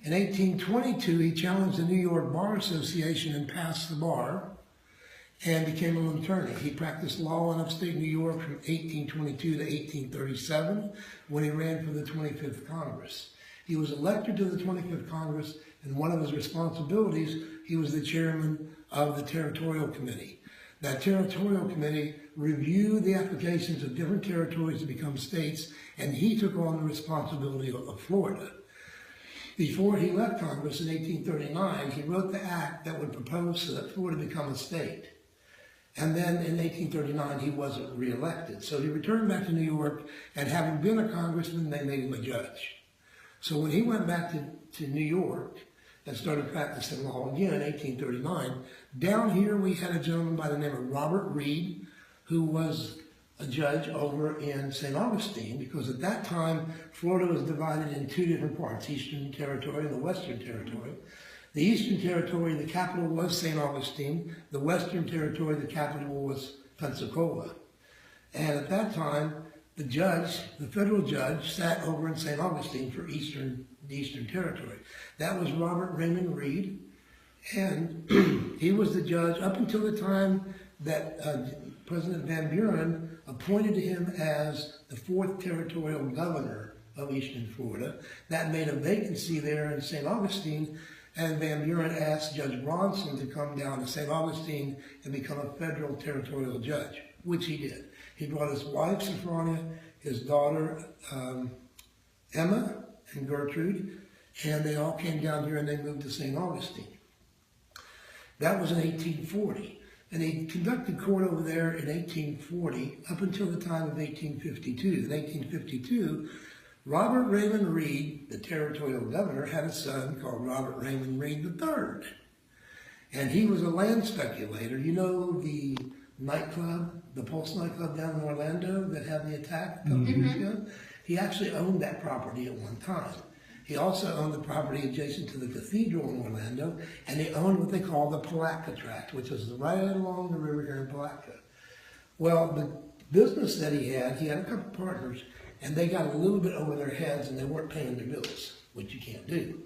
In 1822, he challenged the New York Bar Association and passed the bar and became an attorney. He practiced law in upstate New York from 1822 to 1837 when he ran for the 25th Congress. He was elected to the 25th Congress, and one of his responsibilities, he was the chairman of the Territorial Committee. That Territorial Committee reviewed the applications of different territories to become states, and he took on the responsibility of Florida. Before he left Congress in 1839, he wrote the act that would propose so that Florida become a state. And then in 1839, he wasn't reelected. So he returned back to New York, and having been a congressman, they made him a judge. So when he went back to New York and started practicing law again in 1839, down here we had a gentleman by the name of Robert Reed, who was a judge over in St. Augustine, because at that time, Florida was divided in two different parts, Eastern Territory and the Western Territory. The Eastern Territory, the capital was St. Augustine. The Western Territory, the capital was Pensacola. And at that time, the judge, the federal judge, sat over in St. Augustine for the Eastern Territory. That was Robert Raymond Reed, and he was the judge up until the time that President Van Buren appointed him as the 4th territorial governor of Eastern Florida. That made a vacancy there in St. Augustine, and Van Buren asked Judge Bronson to come down to St. Augustine and become a federal territorial judge, which he did. He brought his wife, Sophronia, his daughter, Emma and Gertrude, and they all came down here and they moved to St. Augustine. That was in 1840. And he conducted court over there in 1840 up until the time of 1852. In 1852, Robert Raymond Reed, the territorial governor, had a son called Robert Raymond Reed III. And he was a land speculator. You know the nightclub, the Pulse nightclub down in Orlando that had the attack a couple years ago? He actually owned that property at one time. He also owned the property adjacent to the cathedral in Orlando, and he owned what they call the Palatka tract, which is right along the river here in Palatka. Well, the business that he had a couple partners, and they got a little bit over their heads and they weren't paying their bills, which you can't do.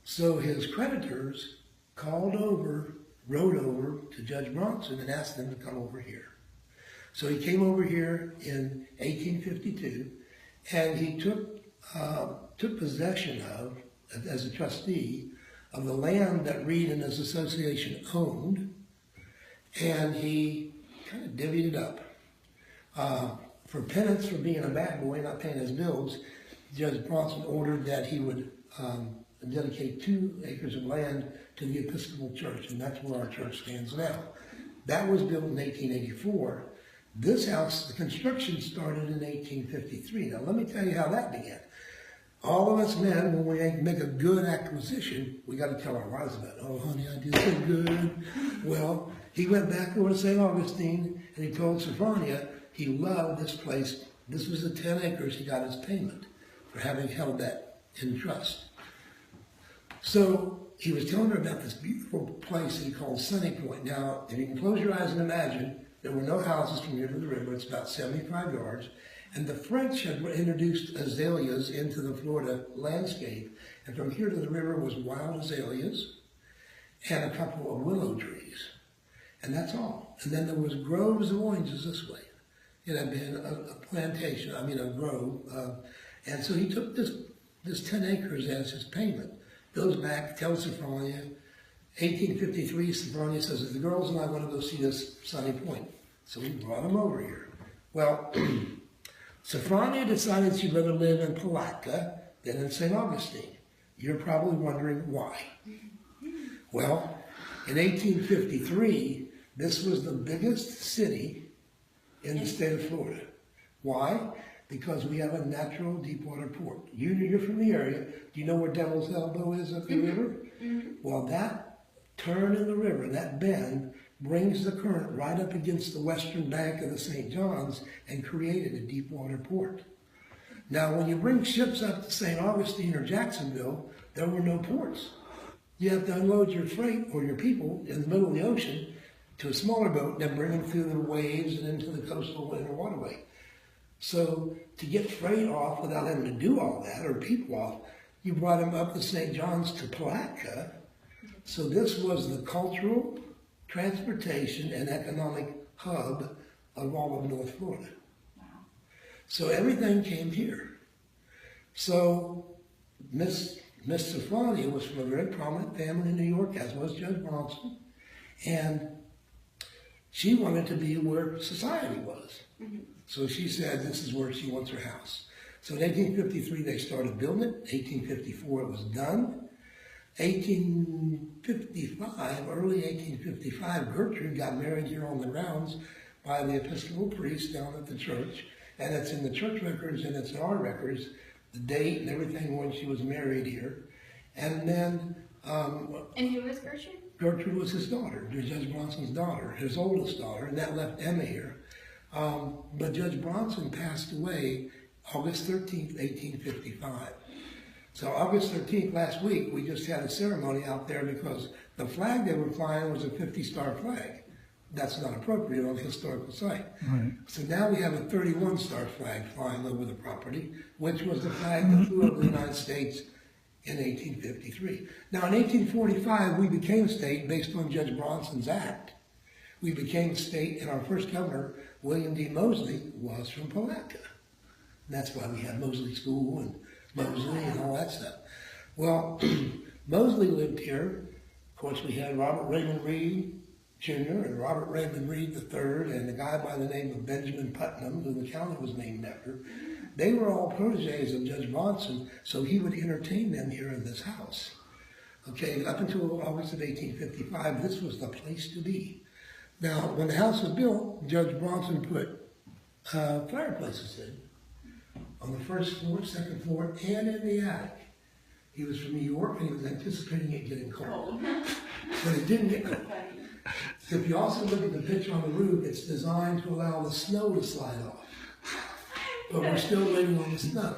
So his creditors wrote over to Judge Bronson and asked them to come over here. So he came over here in 1852, and he took possession of, as a trustee, of the land that Reed and his association owned, and he kind of divvied it up. For penance for being a bad boy, not paying his bills, Judge Bronson ordered that he would dedicate 2 acres of land to the Episcopal Church, and that's where our church stands now. That was built in 1884. This house, the construction started in 1853. Now let me tell you how that began. All of us men, when we make a good acquisition, we got to tell our wives about it. Oh, honey, I did so good. Well, he went back over to St. Augustine, and he told Sophronia he loved this place. This was the 10 acres he got his payment for having held that in trust. So he was telling her about this beautiful place that he called Sunny Point. Now, if you can close your eyes and imagine, there were no houses from here to the river. It's about 75 yards. And the French had introduced azaleas into the Florida landscape. And from here to the river was wild azaleas and a couple of willow trees. And that's all. And then there was groves of oranges this way. It had been a plantation, a grove. And so he took this 10 acres as his payment. Goes back, tells Sophronia. 1853, Sophronia says, the girls and I want to go see this Sunny Point. So we brought them over here. Well, Sophronia decided she'd rather live in Palatka than in St. Augustine. You're probably wondering why. Well, in 1853, this was the biggest city in the state of Florida. Why? Because we have a natural deepwater port. You're from the area. Do you know where Devil's Elbow is up the river? Well, that turn in the river, that bend, brings the current right up against the western bank of the St. John's and created a deepwater port. Now, when you bring ships up to St. Augustine or Jacksonville, there were no ports. You have to unload your freight or your people in the middle of the ocean to a smaller boat, then bring them through the waves and into the coastal waterway. So to get freight off without having to do all that, or people off, You brought him up to St. John's to Palatka. So this was the cultural, transportation, and economic hub of all of North Florida. Wow. So everything came here. So Miss Stefania was from a very prominent family in New York, as was Judge Bronson, and she wanted to be where society was. So she said this is where she wants her house. So in 1853 they started building it. 1854 it was done. 1855, early 1855, Gertrude got married here on the grounds by the Episcopal priest down at the church, and it's in the church records and it's in our records, the date and everything when she was married here. And then... and who was Gertrude? Gertrude was his daughter, Judge Bronson's daughter, his oldest daughter, and that left Emma here. But Judge Bronson passed away August 13th, 1855. So August 13th, last week, we just had a ceremony out there because the flag they were flying was a 50-star flag. That's not appropriate on a historical site. Right. So now we have a 31-star flag flying over the property, which was the flag that flew over the United States in 1853. Now in 1845, we became a state based on Judge Bronson's act. We became a state, and our first governor, William D. Moseley, was from Palatka. And that's why we had Moseley School and Moseley and all that stuff. Well, Moseley lived here. Of course, we had Robert Raymond Reed Jr. and Robert Raymond Reed III and a guy by the name of Benjamin Putnam, who the county was named after. They were all protégés of Judge Bronson, so he would entertain them here in this house. Okay, up until August of 1855, this was the place to be. Now, when the house was built, Judge Bronson put fireplaces in on the first floor, second floor, and in the attic. He was from New York, and he was anticipating it getting cold. But it didn't get cold. If you also look at the picture on the roof, it's designed to allow the snow to slide off. But we're still waiting on the snow.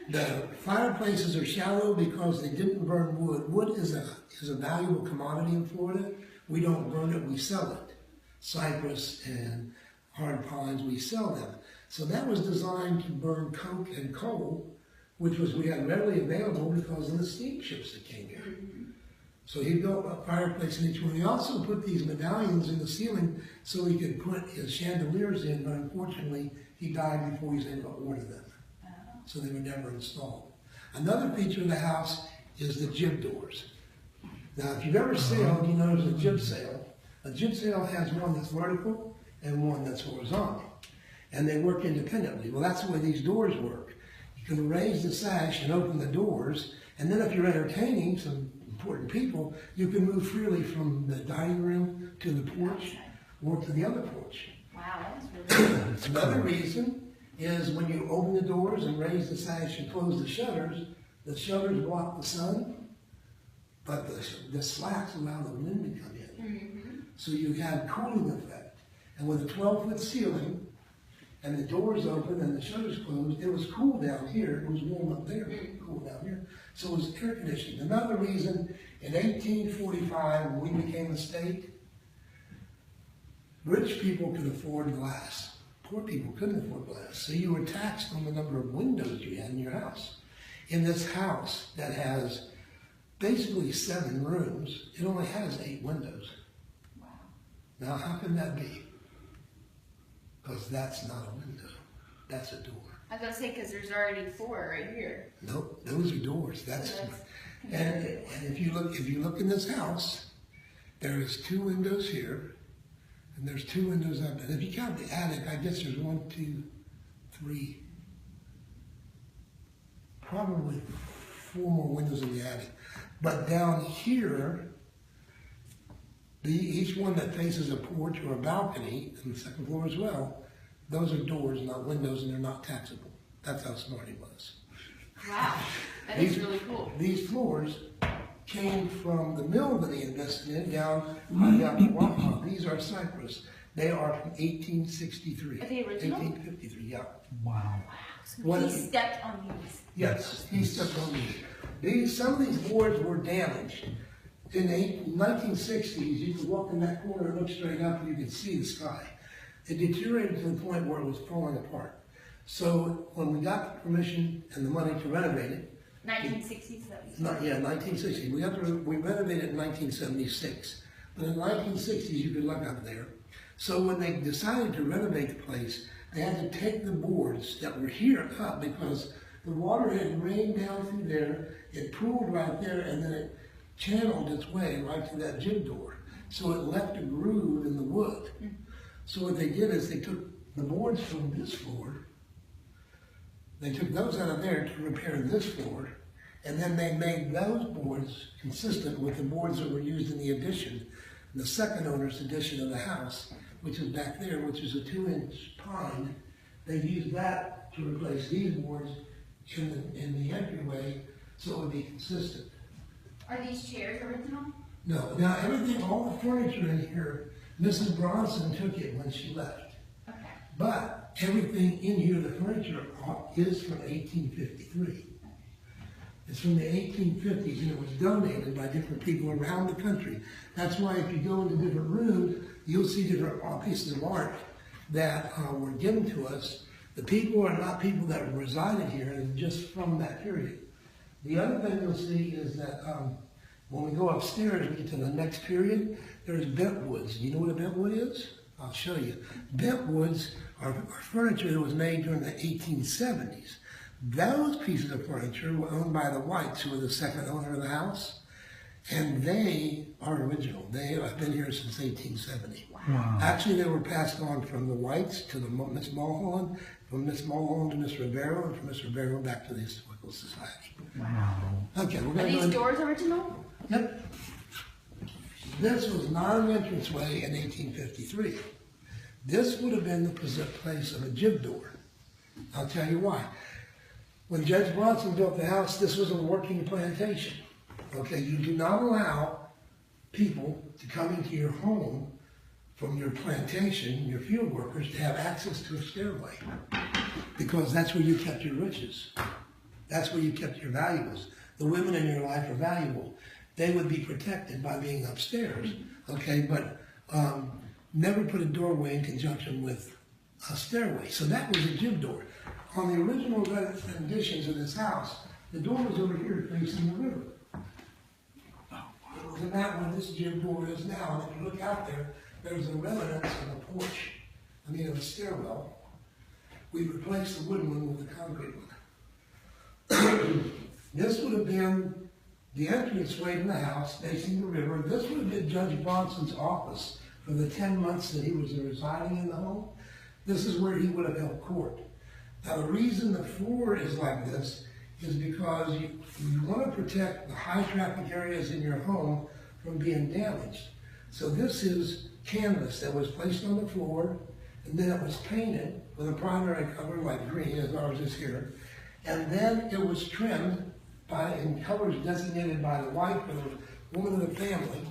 The fireplaces are shallow because they didn't burn wood. Wood is a valuable commodity in Florida. We don't burn it, we sell it. Cypress and hard pines, we sell them. So that was designed to burn coke and coal, which was we had readily available because of the steamships that came here. So he built a fireplace in each one. He also put these medallions in the ceiling so he could put his chandeliers in, but unfortunately he died before he was able to order them. So they were never installed. Another feature of the house is the jib doors. Now, if you've ever sailed, you know there's a jib sail. A jib sail has one that's vertical and one that's horizontal. And they work independently. Well, that's the way these doors work. You can raise the sash and open the doors, and then if you're entertaining some important people, you can move freely from the dining room to the porch or to the other porch. Wow, that was really cool. Another reason is when you open the doors and raise the sash and close the shutters block the sun, but the slats allow the wind to come in. So you have cooling effect. And with a 12-foot ceiling, and the doors open and the shutters closed, it was cool down here, it was warm up there, cool down here. So it was air conditioning. Another reason, in 1845, when we became a state, rich people could afford glass. Poor people couldn't afford glass. So you were taxed on the number of windows you had in your house. In this house that has basically 7 rooms, it only has 8 windows. Wow. Now, how can that be? Because that's not a window, that's a door. I was going to say, because there's already 4 right here. Nope, those are doors. And if you look in this house, there is 2 windows here, and there's 2 windows up. And if you count the attic, I guess there's 1, 2, 3, probably 4 more windows in the attic. But down here, each one that faces a porch or a balcony, and the second floor as well, those are doors, not windows, and they're not taxable. That's how smart he was. Wow, that is really cool. These floors came from the mill that he invested in down the Waha. These are Cypress. They are from 1863. Are they original? 1853, yeah. Wow. So he stepped on these. Yes, he stepped on these. Some of these boards were damaged. In the 1960s, you could walk in that corner and look straight up and you could see the sky. It deteriorated to the point where it was falling apart. So when we got the permission and the money to renovate it, 1960s, that was. Not, yeah, 1960. We renovated in 1976. But in the 1960s, you could look up there. So when they decided to renovate the place, they had to take the boards that were here up because the water had rained down through there, it pooled right there, and then it channeled its way right to that gym door. So it left a groove in the wood. So what they did is they took the boards from this floor, they took those out of there to repair this floor, and then they made those boards consistent with the boards that were used in the addition, the second owner's addition of the house, which is back there, which is a 2-inch pine. They used that to replace these boards in the entryway, so it would be consistent. Are these chairs original? No, now everything, all the furniture in here, Mrs. Bronson took it when she left. Okay. But everything in here, the furniture is from 1853. It's from the 1850s, and it was donated by different people around the country. That's why if you go into different rooms, you'll see different pieces of art that were given to us. The people are not people that resided here, and just from that period. The other thing you'll see is that when we go upstairs, we get to the next period, there's bentwoods. You know what a bentwood is? I'll show you. Bentwoods are furniture that was made during the 1870s. Those pieces of furniture were owned by the Whites, who were the second owner of the house, and they are original. They have been here since 1870. Wow. Actually, they were passed on from the Whites to the Miss Mulholland, from Miss Mulholland to Miss Rivero, and from Miss Rivero back to the Historical Society. Wow. Okay, we're Are going to these doors original? Yep. This was not an entranceway in 1853. This would have been the place of a jib door. I'll tell you why. When Judge Bronson built the house, this was a working plantation. Okay, you do not allow people to come into your home from your plantation, your field workers, to have access to a stairway. Because that's where you kept your riches. That's where you kept your valuables. The women in your life are valuable. They would be protected by being upstairs, okay? But never put a doorway in conjunction with a stairway. So that was a jib door. On the original renditions of this house, the door was over here facing the river. It was about where this jib door is now, and if you look out there, there's a remnants of a porch, of a stairwell. We replaced the wooden one with the concrete one. This would have been the entranceway to the house facing the river. This would have been Judge Bronson's office for the 10 months that he was residing in the home. This is where he would have held court. Now, the reason the floor is like this is because you want to protect the high traffic areas in your home from being damaged. So this is canvas that was placed on the floor, and then it was painted with a primary color like green, as ours is here, and then it was trimmed in colors designated by the wife or the woman of the family,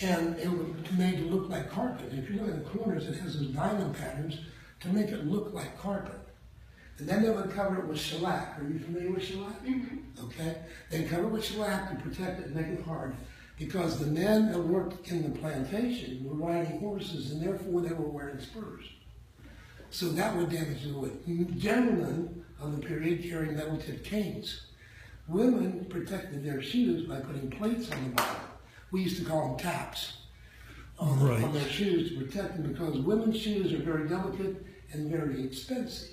and it was made to look like carpet. If you look at the corners, it has those diamond patterns to make it look like carpet. And then they would cover it with shellac. Are you familiar with shellac? Mm-hmm. Okay. They'd cover it with shellac to protect it and make it hard, because the men that worked in the plantation were riding horses, and therefore they were wearing spurs. So that would damage the wood. Gentlemen of the period carried metal-tipped canes. Women protected their shoes by putting plates on the bottom. We used to call them taps on their shoes to protect them, because women's shoes are very delicate and very expensive.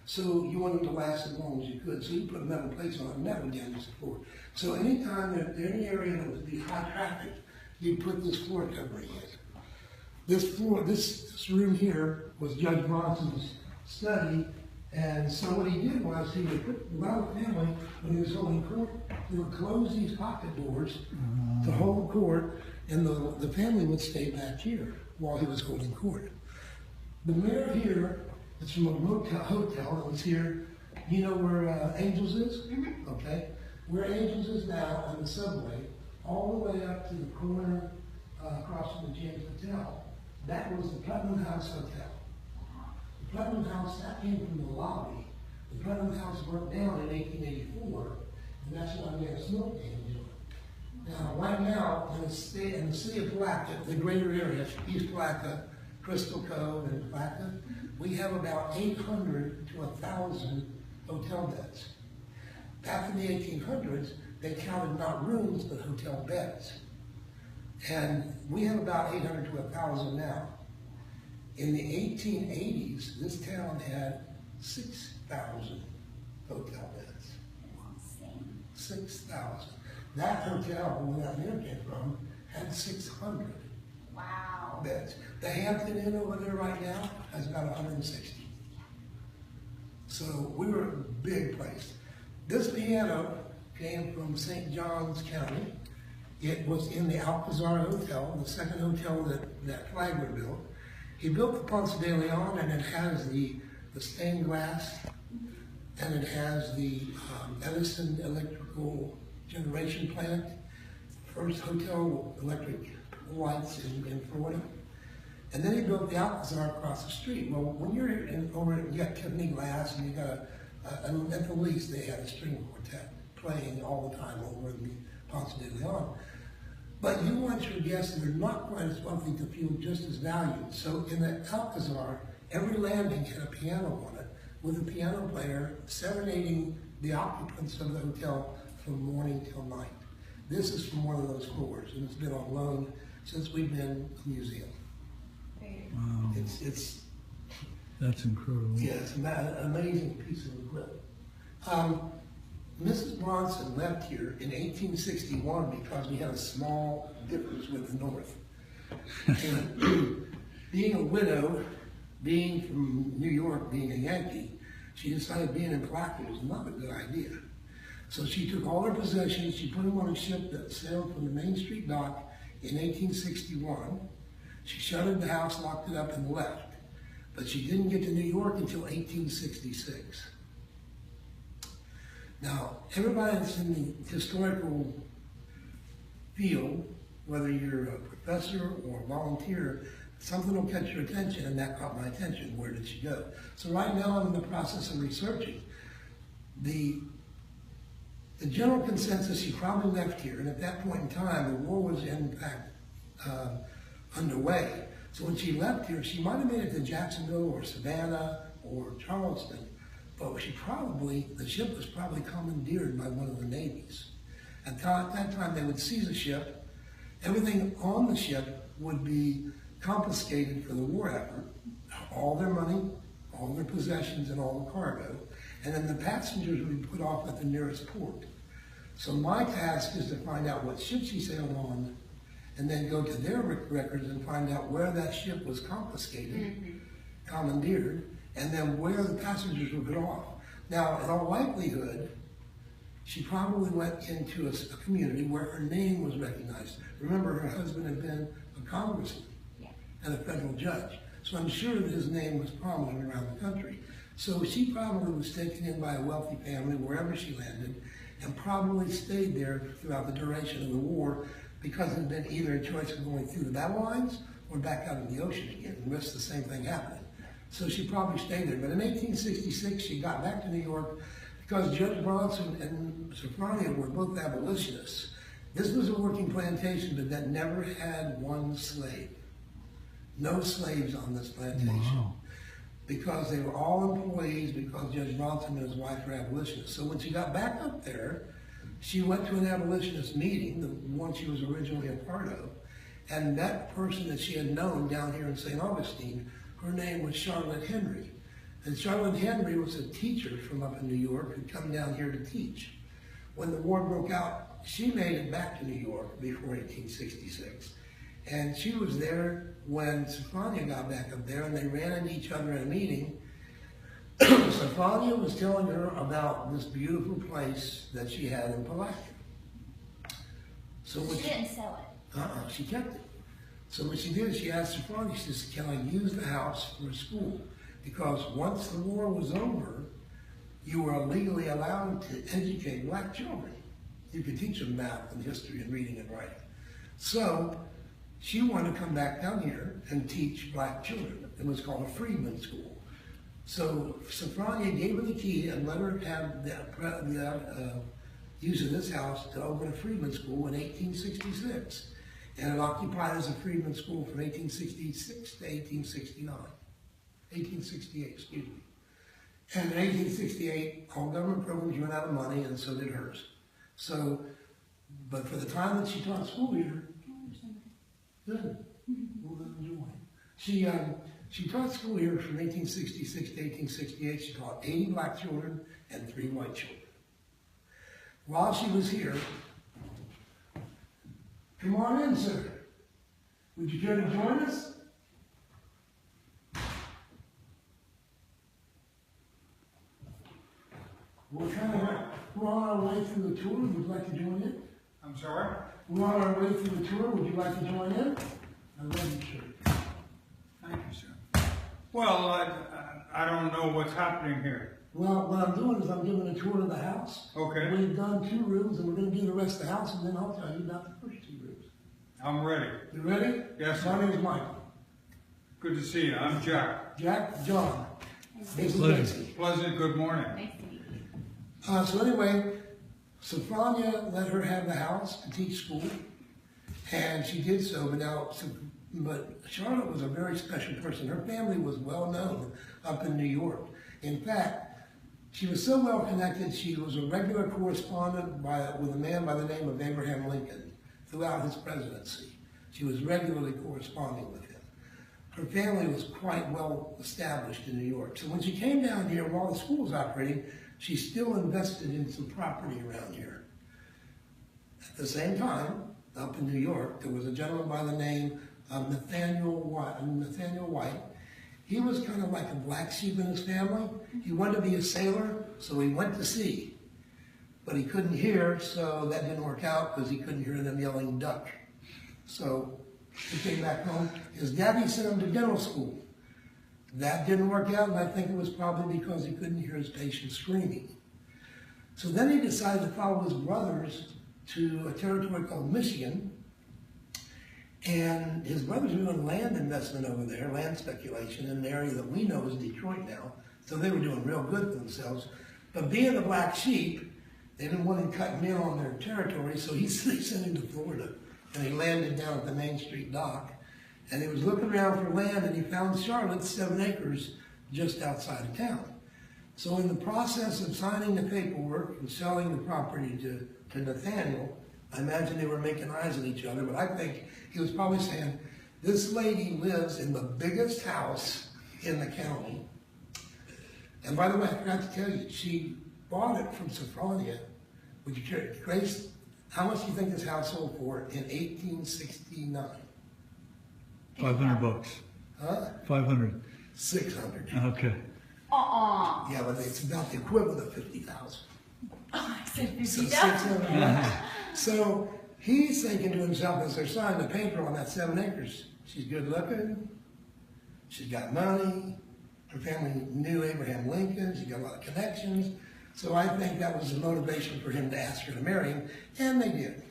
So you want them to last as long as you could. So you put metal plates on it, and that would damage the floor. So anytime that any area that would be high traffic, you put this floor covering in. This floor, this room here was Judge Bronson's study, and so what he did was he would put around the family, when he was holding court, he would close these pocket doors to hold court, and the family would stay back here while he was holding court. The mirror here, it's from a hotel that was here. You know where Angels is? Mm-hmm. Okay. Where Angels is now on the subway, all the way up to the corner across from the James Hotel, that was the Putnam House Hotel. The Putnam House, that came from the lobby. The Putnam House burnt down in 1884, and that's why we had a smoke damage on it. Now, right now, in the city of Palatka, the greater area, East Palatka, Crystal Cove, and Palatka, we have about 800 to 1,000 hotel beds. Back in the 1800s, they counted not rooms, but hotel beds. And we have about 800 to 1,000 now. In the 1880s, this town had 6,000 hotel beds. 6,000. That hotel, where that mayor came from, had 600 Wow. beds. The Hampton Inn over there right now has about 160. So we were a big place. This piano came from St. Johns County. It was in the Alcazar Hotel, the second hotel that Flagler built. He built the Ponce de Leon, and it has the stained glass, and it has the Edison electrical generation plant, first hotel with electric lights in Florida. And then he built the Alcazar across the street. Well, when you're over, you got Tiffany Glass, and you got at the least they had a string quartet playing all the time over in the Ponce de Leon. But you want your guests that are not quite as wealthy to feel just as valued. So in the Alcazar, every landing had a piano on it, with a piano player serenading the occupants of the hotel from morning till night. This is from one of those floors, and it's been on loan since we've been a museum. Wow. It's That's incredible. yeah, it's an amazing piece of equipment. Mrs. Bronson left here in 1861 because we had a small difference with the North. And being a widow, being from New York, being a Yankee, she decided being in Palatka was not a good idea. So she took all her possessions, she put them on a ship that sailed from the Main Street dock in 1861. She shuttered the house, locked it up, and left. But she didn't get to New York until 1866. Now, everybody that's in the historical field, whether you're a professor or a volunteer, something will catch your attention, and that caught my attention. Where did she go? So right now I'm in the process of researching. The general consensus, she probably left here, and at that point in time, the war was in fact underway. So when she left here, she might have made it to Jacksonville or Savannah or Charleston, but the ship was probably commandeered by one of the navies. At that time, they would seize a ship. Everything on the ship would be confiscated for the war effort, all their money, all their possessions, and all the cargo, and then the passengers would be put off at the nearest port. So my task is to find out what ship she sailed on, and then go to their records and find out where that ship was confiscated, commandeered, and then where the passengers were put off. Now, in all likelihood, she probably went into a community where her name was recognized. Remember, her husband had been a congressman and a federal judge. So I'm sure that his name was prominent around the country. So she probably was taken in by a wealthy family wherever she landed, and probably stayed there throughout the duration of the war, because it had been either a choice of going through the battle lines or back out in the ocean again and risk the same thing happening. So she probably stayed there. But in 1866, she got back to New York because Judge Bronson and Sophronia were both abolitionists. This was a working plantation, but that never had one slave. No slaves on this plantation. Wow. Because they were all employees, because Judge Bronson and his wife were abolitionists. So when she got back up there, she went to an abolitionist meeting, the one she was originally a part of, and that person that she had known down here in St. Augustine, her name was Charlotte Henry. And Charlotte Henry was a teacher from up in New York who'd come down here to teach. When the war broke out, she made it back to New York before 1866. And she was there when Sophronia got back up there, and they ran into each other in a meeting. Sophronia was telling her about this beautiful place that she had in Palatka. So She didn't sell it. she kept it. So what she did is she asked Sophronia, she says, can I use the house for a school? Because once the war was over, you were legally allowed to educate black children. You could teach them math and history and reading and writing. So she wanted to come back down here and teach black children. It was called a freedmen's school. So Sophronia gave her the key and let her have the use of this house to open a freedmen's school in 1866. And it occupied as a freedmen's school from 1866 to 1869. 1868, excuse me. And in 1868, all government programs ran out of money, and so did hers. So, but for the time that she taught school here, good. Well, then enjoy. She taught school here from 1866 to 1868. She taught 80 black children and 3 white children. While she was here, come on in, sir. Would you care to join us? We're on our way through the tour. Would you like to join in? I'm sorry? We're on our way through the tour. Would you like to join in? I love you, sir. Thank you, sir. Well, I don't know what's happening here. Well, what I'm doing is I'm giving a tour of the house. Okay. We've done 2 rooms, and we're going to do the rest of the house, and then I'll tell you about the first 2 rooms. I'm ready. You ready? Yes, My sir. name is Michael. Good to see you. I'm Jack. Jack, John. This is Pleasure. Nancy. Pleasant good morning. Nice to meet you. So anyway, Sophronia let her have the house to teach school, and she did so. But Charlotte was a very special person. Her family was well known up in New York. In fact, she was so well connected. She was a regular correspondent with a man by the name of Abraham Lincoln throughout his presidency. She was regularly corresponding with him. Her family was quite well established in New York. So when she came down here while the school was operating, she still invested in some property around here. At the same time, up in New York, there was a gentleman by the name of Nathaniel White. He was kind of like a black sheep in his family. He wanted to be a sailor, so he went to sea. But he couldn't hear, so that didn't work out because he couldn't hear them yelling duck. So he came back home. His daddy sent him to dental school. That didn't work out, and I think it was probably because he couldn't hear his patients screaming. So then he decided to follow his brothers to a territory called Michigan, and his brothers were doing land investment over there, land speculation in an area that we know is Detroit now, so they were doing real good for themselves. But being the black sheep, they didn't want him cutting in on their territory, so they sent him to Florida, and he landed down at the Main Street dock. And he was looking around for land, and he found Charlotte, 7 acres, just outside of town. So in the process of signing the paperwork and selling the property to Nathaniel, I imagine they were making eyes at each other, but I think he was probably saying, this lady lives in the biggest house in the county. And by the way, I forgot to tell you, she bought it from Sophronia. Would you care, Grace, how much do you think this house sold for in 1869? $500. Huh? 500. 600. Okay. Yeah, but it's about the equivalent of 50,000. Oh, I said So 50,000. 600. So he's thinking to himself as they're signing the paper on that 7 acres, she's good looking, she's got money, her family knew Abraham Lincoln, she got a lot of connections. So I think that was the motivation for him to ask her to marry him, and they did.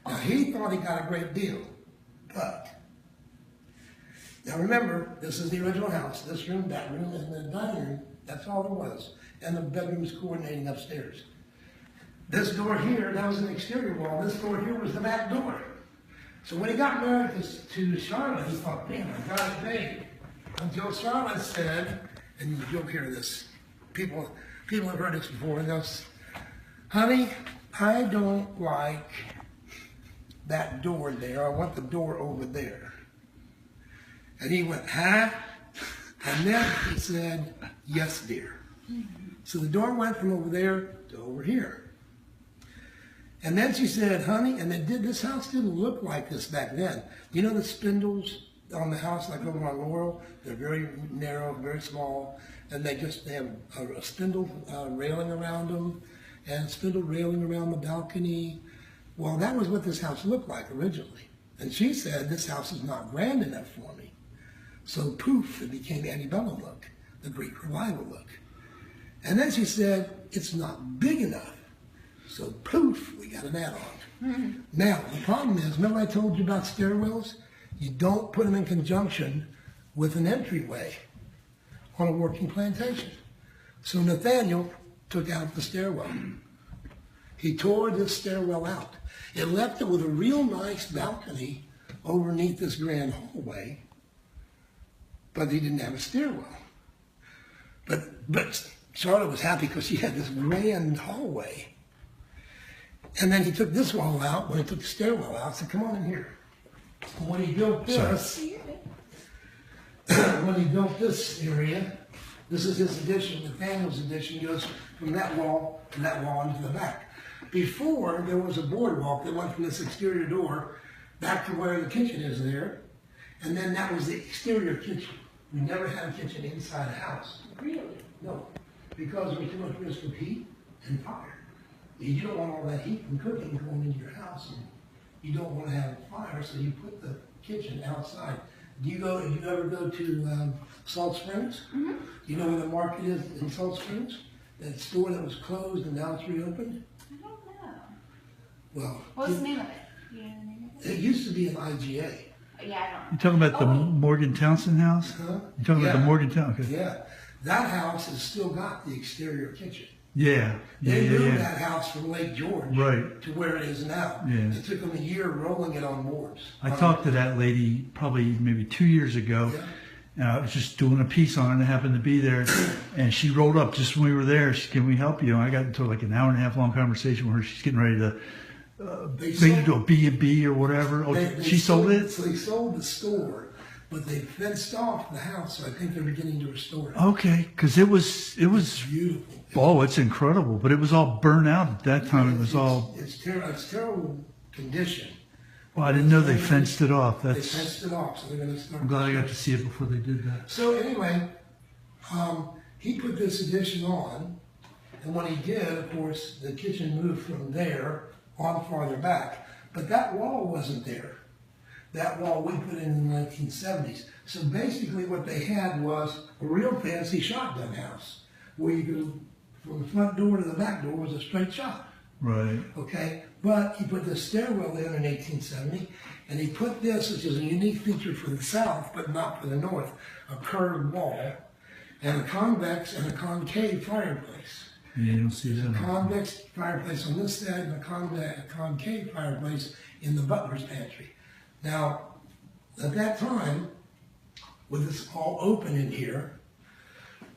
Now he thought he got a great deal, but now remember, this is the original house. This room, that room, and the dining room, that's all there was. And the bedrooms coordinating upstairs. This door here, that was an exterior wall. This door here was the back door. So when he got married to Charlotte, he thought, damn, I got it made. Until Charlotte said, and you'll hear this, people have heard this before, and goes, honey, I don't like that door there. I want the door over there. And he went, huh? And then he said, yes, dear. So the door went from over there to over here. And then she said, honey, and this house didn't look like this back then. You know the spindles on the house, like over on Laurel? They're very narrow, very small, and they have a spindle railing around them, and a spindle railing around the balcony. Well, that was what this house looked like originally. And she said, this house is not grand enough for me. So poof, it became antebellum look, the Greek revival look. And then she said, it's not big enough. So poof, we got an add-on. Now, the problem is, remember I told you about stairwells? You don't put them in conjunction with an entryway on a working plantation. So Nathaniel took out the stairwell. He tore this stairwell out. It left it with a real nice balcony underneath this grand hallway, but he didn't have a stairwell. But Charlotte was happy because she had this grand hallway. And then he took this wall out, when he took the stairwell out, said, come on in here. And when he built this, when he built this area, this is his addition, Nathaniel's addition goes from that wall to that wall into the back. Before, there was a boardwalk that went from this exterior door back to where the kitchen is there, and then that was the exterior kitchen. We never had a kitchen inside a house. Really? No, because there's too much risk of heat and fire. You don't want all that heat and cooking going into your house, and you don't want to have a fire, so you put the kitchen outside. Do you ever go to Salt Springs? Mm-hmm. You know where the market is in Salt Springs? That store that was closed and now it's reopened? I don't know. Well, What's the name of it? Do you know the name of it? it used to be an IGA. Yeah, I don't know. You talking about the Morgan Townsend house? Huh? You talking about the Yeah. Morgan Townsend? Okay. Yeah, that house has still got the exterior kitchen. Yeah, yeah, They yeah, moved yeah. that house from Lake George Right. to where it is now. Yeah. It took them a year rolling it on boards. I talked to that lady probably maybe 2 years ago. Yeah. And I was just doing a piece on it and I happened to be there. And she rolled up just when we were there. She said, can we help you? And I got into like an hour and a half long conversation with her. She's getting ready to maybe do a B&B or whatever. Oh, she sold it? So they sold the store, but they fenced off the house, so I think they're beginning to restore it. Okay, because it was Beautiful. oh, it's incredible. But it was all burnt out at that time. It was all, It's terrible condition. well, I didn't know they fenced it off. They That's, fenced it off, so they're gonna start. I'm glad I got to see it before they did that. So anyway, he put this addition on, and when he did, of course, the kitchen moved from there on farther back. But that wall wasn't there. That wall we put in the 1970s. So basically what they had was a real fancy shotgun house, where you could, from the front door to the back door was a straight shot. Right. Okay, but he put the stairwell in 1870, and he put this, which is a unique feature for the south, but not for the north, a curved wall, and a convex and a concave fireplace. Yeah, you don't see that. A convex fireplace on this side and a concave fireplace in the butler's pantry. Now, at that time, with this all open in here,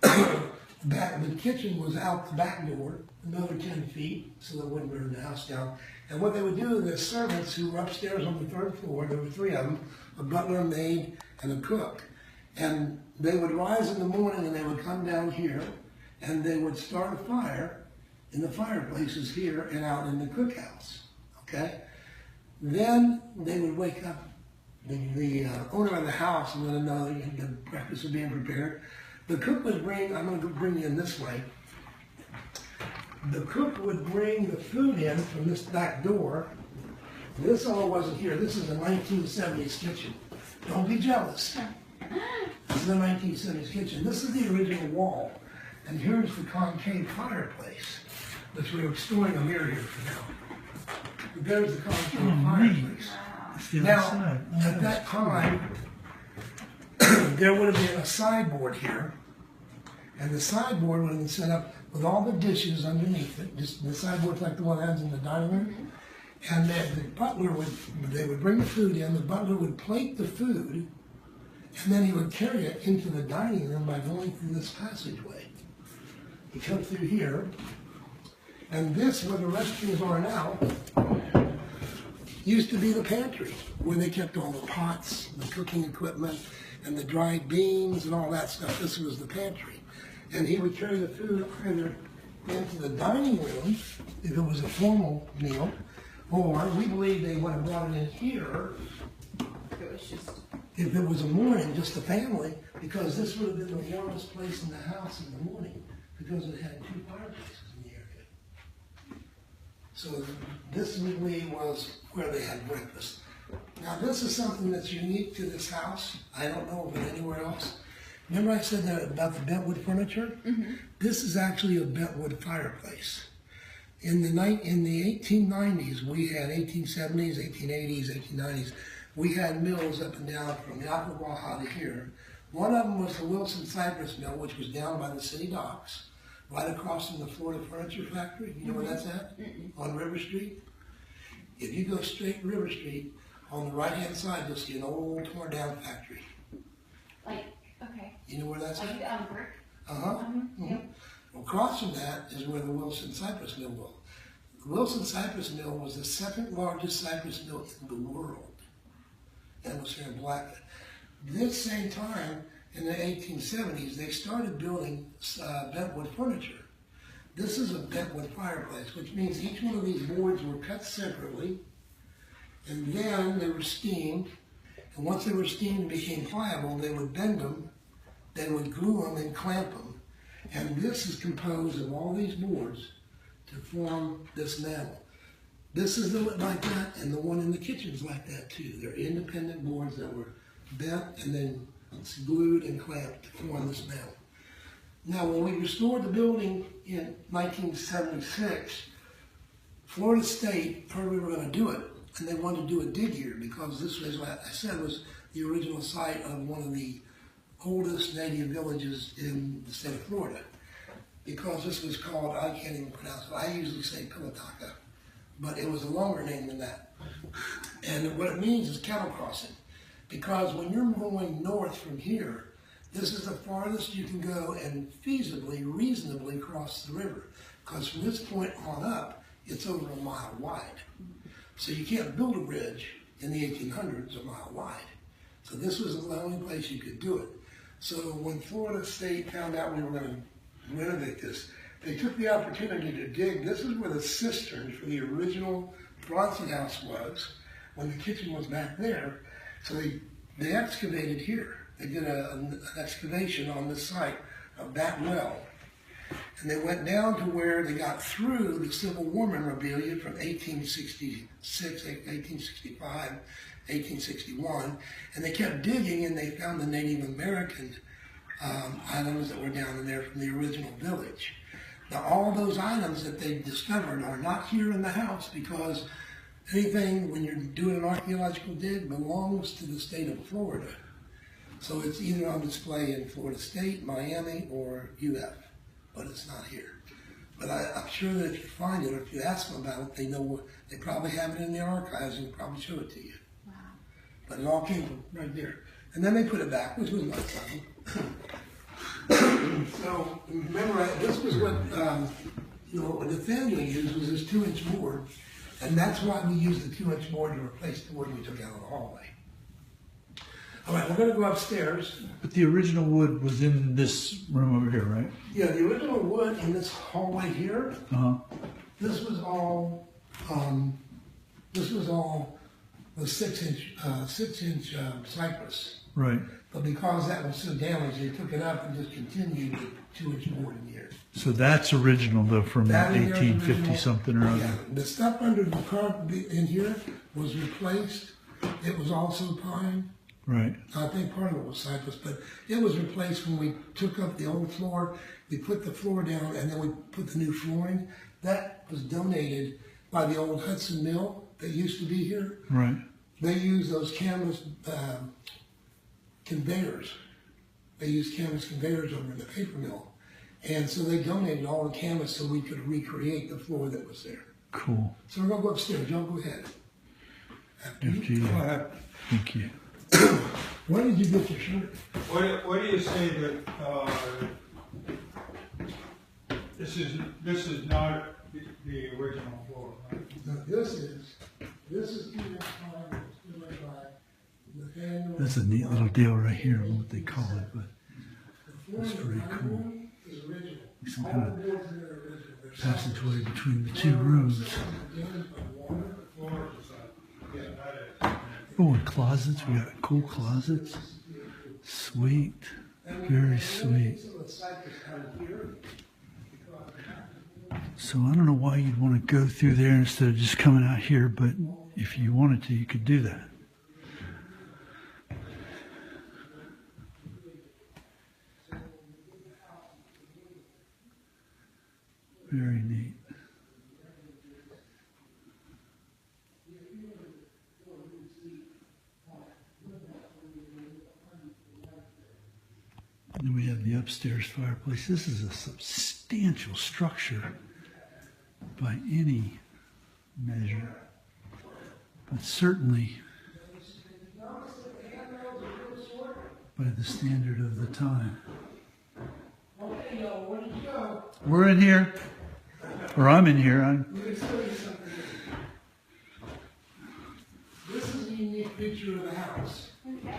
the kitchen was out the back door, another 10 feet, so they wouldn't burn the house down. And what they would do, the servants who were upstairs on the third floor, there were 3 of them, a butler, a maid, and a cook. And they would rise in the morning and they would come down here and they would start a fire in the fireplaces here and out in the cookhouse, okay? Then they would wake up, the owner of the house and let them know that the breakfast was being prepared. The cook would bring, I'm going to bring you in this way. The cook would bring the food in from this back door. This all wasn't here. This is a 1970s kitchen. Don't be jealous. This is a 1970s kitchen. This is the original wall. And here's the concave fireplace, which we were storing a mirror here for now. But there's the concave fireplace. It's the Now, outside. at that time, there would have been a sideboard here, and the sideboard would have been set up with all the dishes underneath it. Just the sideboard's like the one that's in the dining room. And then the butler they would bring the food in, the butler would plate the food, and then he would carry it into the dining room by going through this passageway. He'd come through here, and this, where the restrooms are now, used to be the pantry, where they kept all the pots, the cooking equipment, and the dried beans and all that stuff. This was the pantry. And he would carry the food either into the dining room, if it was a formal meal, or we believe they would have brought it in here It was just. if it was a morning, just the family, because this would have been the warmest place in the house in the morning, because it had 2 fireplaces in the area. So this we believe was where they had breakfast. Now this is something that's unique to this house. I don't know of it anywhere else. Remember I said that about the bentwood furniture? Mm-hmm. This is actually a bentwood fireplace. In the 1890s, we had 1870s, 1880s, 1890s, we had mills up and down from Yakuwaha to here. One of them was the Wilson Cypress mill, which was down by the city docks, right across from the Florida Furniture Factory. You know where that's at? On River Street. If you go straight River Street, on the right-hand side, you'll see an old torn-down factory. Like, okay. You know where that's Like at? brick. Uh-huh. Yep. Across from that is where the Wilson Cypress Mill was. The Wilson Cypress Mill was the second largest cypress mill in the world. And it was here in Palatka. This same time, in the 1870s, they started building bentwood furniture. This is a bentwood fireplace, which means each one of these boards were cut separately, and then they were steamed. And once they were steamed and became pliable, they would bend them, they would glue them and clamp them. And this is composed of all these boards to form this mantel. This is like that, and the one in the kitchen is like that too. They're independent boards that were bent and then glued and clamped to form this mantel. Now, when we restored the building in 1976, Florida State heard we were going to do it, and they wanted to do a dig here because this was, like I said, was the original site of one of the oldest native villages in the state of Florida. Because this was called, I can't even pronounce it, I usually say Palatka, but it was a longer name than that. And what it means is cattle crossing. Because when you're going north from here, this is the farthest you can go and feasibly, reasonably cross the river. Because from this point on up, it's over a mile wide. So you can't build a bridge in the 1800s a mile wide. So this was the only place you could do it. So when Florida State found out we were going to renovate this, they took the opportunity to dig. This is where the cistern for the original Bronson house was, when the kitchen was back there. So they excavated here. They did an excavation on this site of that well. And they went down to where they got through the Civil War memorabilia from 1866, 1865, 1861, and they kept digging and they found the Native American items that were down in there from the original village. Now, all those items that they discovered are not here in the house because anything, when you're doing an archaeological dig, belongs to the state of Florida. So it's either on display in Florida State, Miami, or UF, but it's not here. But I'm sure that if you find it, or if you ask them about it, they know, they probably have it in their archives and probably show it to you. Wow. But it all came from right there. And then they put it back, which was my time. So remember, this was what what the family used was this 2-inch board, and that's why we used the 2-inch board to replace the board we took out of the hallway. All right, we're going to go upstairs. But the original wood was in this room over here, right? Yeah, the original wood in this hallway here. Uh-huh. This was all the 6-inch Cypress. Right. But because that was so damaged, they took it up and just continued with 2-inch board in here. So that's original though, from That in there is 1850 original. something or other. Yeah, the stuff under the carpet in here was replaced. It was also pine. Right. I think part of it was Cypress, but it was replaced when we took up the old floor. We put the floor down and then we put the new flooring. That was donated by the old Hudson Mill that used to be here. Right. They used those canvas conveyors. They used canvas conveyors over in the paper mill. And so they donated all the canvas so we could recreate the floor that was there. Cool. So we're going to go upstairs. Y'all go ahead. After you. Go ahead. Thank you. Where did you get your shirt? What do you say that this is not the original floor? Right? No, this is 2-inch pine. It's donated by Nathaniel. That's a neat little deal right here. I don't know what they call it, but That's pretty cool. Is original. some All kind the of boards in there are original. There's passageway between the two rooms. damaged by water. The floor is yeah, that is. Oh, and closets. We got cool closets. Sweet. Very sweet. Some of the cypress out here. So I don't know why you'd want to go through there instead of just coming out here, but if you wanted to, you could do that. Very neat. And we have the upstairs fireplace. This is a substantial structure by any measure, but certainly by the standard of the time. Okay, y'all, where did you go? We're in here, or I'm in here. Let me show you something. This is a unique picture of the house. Okay.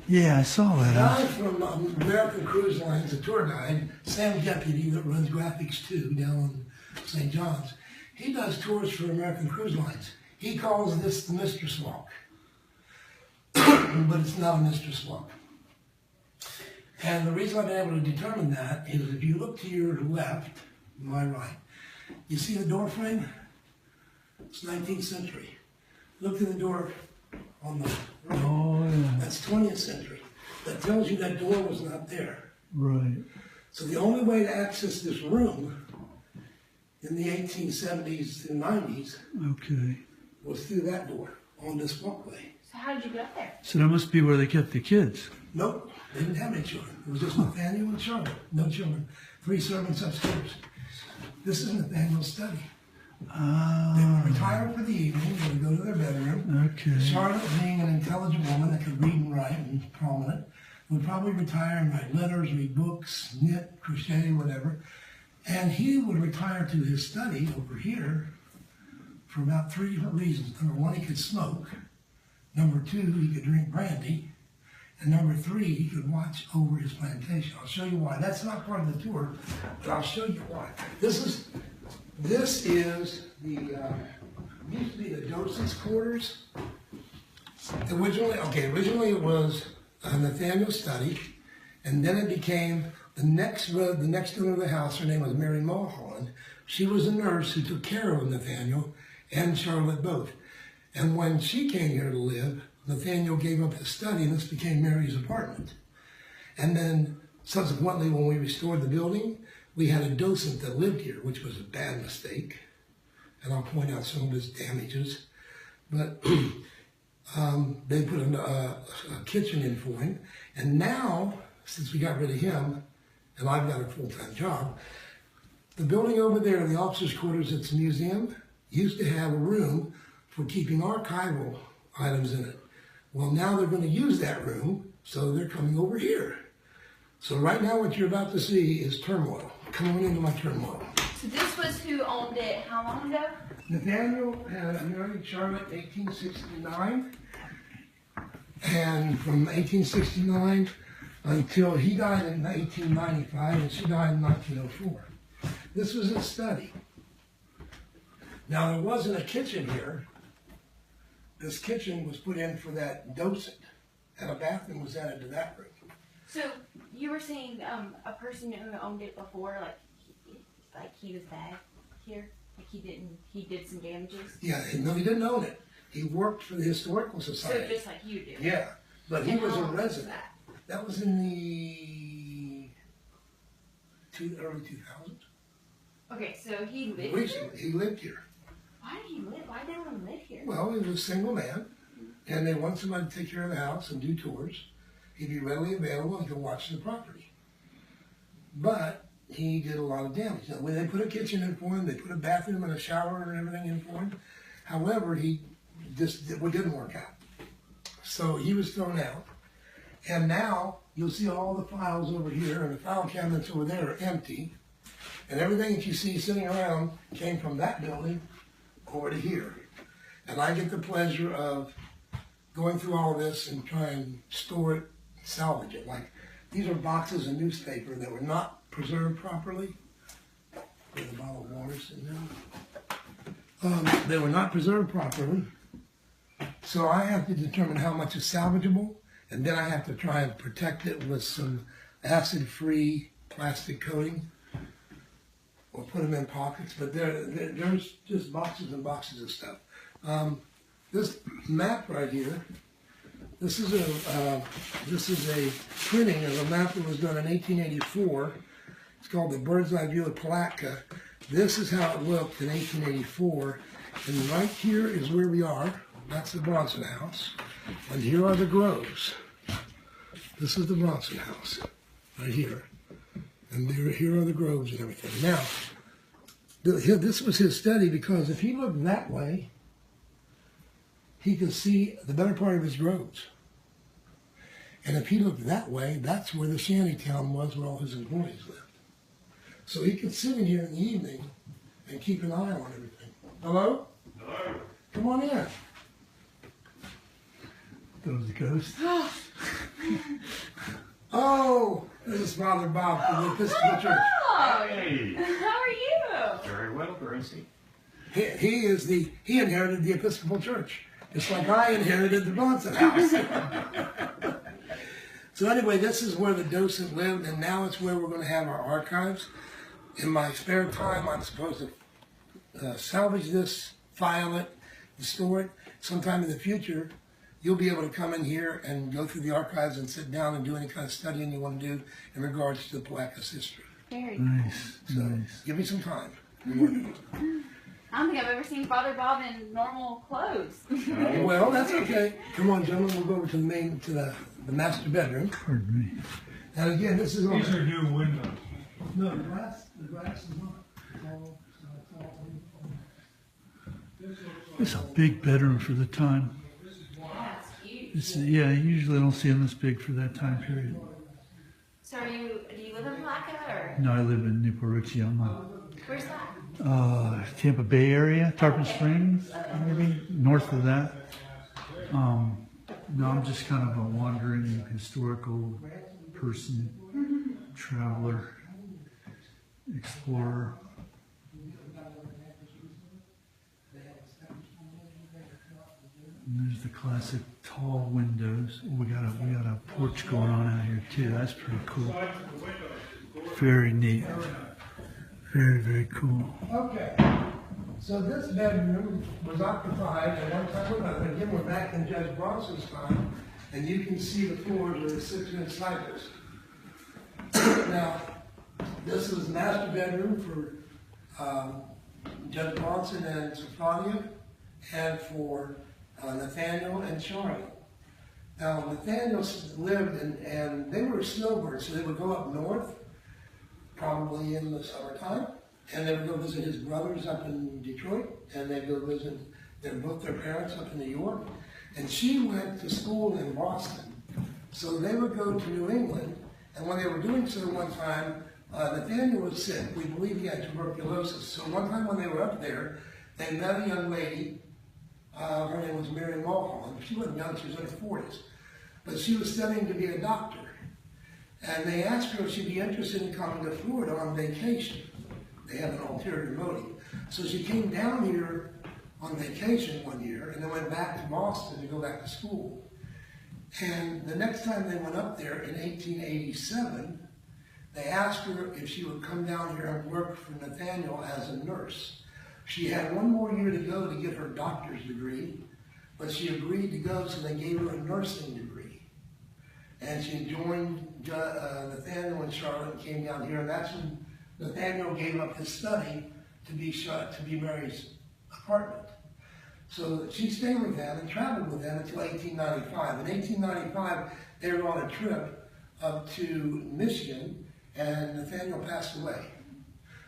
Yeah, I saw A that. guy from American Cruise Lines, a tour guide, Sam Deputy, that runs Graphics 2 down in St. John's, he does tours for American Cruise Lines. He calls this the Mistress Walk. But it's not a Mistress Walk. And the reason I've been able to determine that is if you look to your left, my right, you see the door frame? It's 19th century. Look to the door on the right. Oh, yeah. That's 20th century. That tells you that door was not there. Right. So the only way to access this room in the 1870s and 90s Okay. was through that door on this walkway. So how did you get up there? So that must be where they kept the kids. Nope, they didn't have any children. It was just Nathaniel and Charlotte. No children. 3 servants upstairs. This is Nathaniel's study. They Ah. would retire for the evening. They would go to their bedroom. Okay. Charlotte, being an intelligent woman that could read and write and prominent, would probably retire and write letters, read books, knit, crochet, whatever. And he would retire to his study over here for about 3 different reasons. Number 1, he could smoke. Number 2, he could drink brandy. And number 3, he could watch over his plantation. I'll show you why. That's not part of the tour, but I'll show you why. This is the, used to be the docent's quarters. Originally it was Nathaniel's study, and then it became the next door to the house. Her name was Mary Mulholland. She was a nurse who took care of Nathaniel and Charlotte both. And when she came here to live, Nathaniel gave up his study, and this became Mary's apartment. And then subsequently, when we restored the building, we had a docent that lived here, which was a bad mistake. And I'll point out some of his damages. But they put a kitchen in for him. And now, since we got rid of him, and I've got a full-time job, the building over there, the officers' quarters, it's a museum, used to have a room for keeping archival items in it. Well, now they're going to use that room, so they're coming over here. So right now what you're about to see is turmoil. Come on into my turmoil. So this was who owned it how long ago? Nathaniel had married Charlotte in 1869. And from 1869 until he died in 1895, and she died in 1904. This was his study. Now, there wasn't a kitchen here. This kitchen was put in for that docent, and a bathroom was added to that room. So you were saying a person who owned it before, like he was bad here, like he did some damages. Yeah, no, he didn't own it. He worked for the Historical So Society. just like you do. Yeah, but he And was how a long was resident. that? That was in the early 2000s. Okay, so he lived here. Recently, he lived here. Why did he live? Why did everyone live here? Well, he was a single man, and they wanted somebody to take care of the house and do tours. He'd be readily available and could watch the property. But he did a lot of damage. Now, when they put a kitchen in for him, they put a bathroom and a shower and everything in for him. However, it didn't work out. So he was thrown out. And now you'll see all the files over here, and the file cabinets over there are empty. And everything that you see sitting around came from that building over to here. And I get the pleasure of going through all of this and try and store it, salvage it. Like, these are boxes of newspaper that were not preserved properly. There's a bottle of water sitting there. They were not preserved properly. So I have to determine how much is salvageable, and then I have to try and protect it with some acid-free plastic coating, or put them in pockets. But there's just boxes and boxes of stuff. This map right here, this is a printing of a map that was done in 1884. It's called the Bird's Eye View of Palatka. This is how it looked in 1884, and right here is where we are. That's the Bronson House, and here are the groves. This is the Bronson House, right here, and here are the groves and everything. Now, this was his study, because if he looked that way, he could see the better part of his groves. And if he looked that way, that's where the shanty town was, where all his employees lived. So he could sit in here in the evening and keep an eye on everything. Hello? Hello? Come on in. That was a ghost. Oh, this is Father Bob from the Episcopal Church. Oh, Hey, how are you? very well, Gracie. He inherited the Episcopal Church, just like I inherited the Bronson House. So anyway, this is where the docent lived, and now it's where we're going to have our archives. In my spare time, I'm supposed to salvage this, file it, and store it. Sometime in the future, you'll be able to come in here and go through the archives and sit down and do any kind of studying you want to do in regards to the Palatka's history. Very. Nice, So nice. give me some time. We're working on it. I don't think I've ever seen Father Bob in normal clothes. Well, that's okay. Come on, gentlemen, we'll go over to the master bedroom. Pardon me. And again, this is all. These are new windows. No, the glass is not. It's a big bedroom for the time. That's huge. Yeah, you usually don't see them this big for that time period. So do you live in Palatka or No, I live in Newport Richie. I'm where's that? Tampa Bay area, Tarpon Springs, maybe north of that. No, I'm just kind of a wandering historical person, traveler, explorer. And there's the classic tall windows. We got a porch going on out here too. That's pretty cool. Very neat. Very, very cool. Okay. So this bedroom was occupied at one time or another. Again, we're back in Judge Bronson's time, and you can see the floors with a 6-inch Cypress. Now, this was the master bedroom for Judge Bronson and Sophronia, and for Nathaniel and Charlie. Now, Nathaniel lived and they were snowbirds, so they would go up north, probably in the summertime, and they would go visit his brothers up in Detroit, and they'd go visit both their parents up in New York. And she went to school in Boston. So they would go to New England, and when they were doing so one time, Nathaniel was sick. We believe he had tuberculosis. So one time when they were up there, they met a young lady. Her name was Mulholland. She wasn't young, she was in her 40s. But she was studying to be a doctor. And they asked her if she'd be interested in coming to Florida on vacation. They had an ulterior motive. So she came down here on vacation one year and then went back to Boston to go back to school. And the next time they went up there in 1887, they asked her if she would come down here and work for Nathaniel as a nurse. She had one more year to go to get her doctor's degree, but she agreed to go, so they gave her a nursing degree. And she joined Nathaniel and Charlotte and came down here, and that's when Nathaniel gave up his study to be Mary's apartment. So she stayed with them and traveled with them until 1895. In 1895, they were on a trip up to Michigan, and Nathaniel passed away.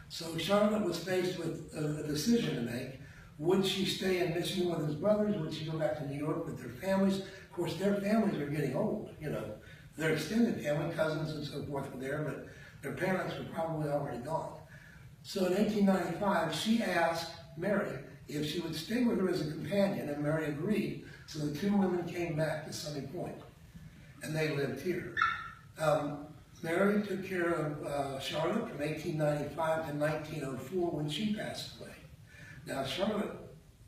So Charlotte was faced with a decision to make. Would she stay in Michigan with his brothers? Would she go back to New York with their families? Of course, their families are getting old, you know. Their extended family, cousins and so forth were there, but their parents were probably already gone. So in 1895, she asked Mary if she would stay with her as a companion, and Mary agreed. So the two women came back to Sunny Point, and they lived here. Mary took care of Charlotte from 1895 to 1904 when she passed away. Now, Charlotte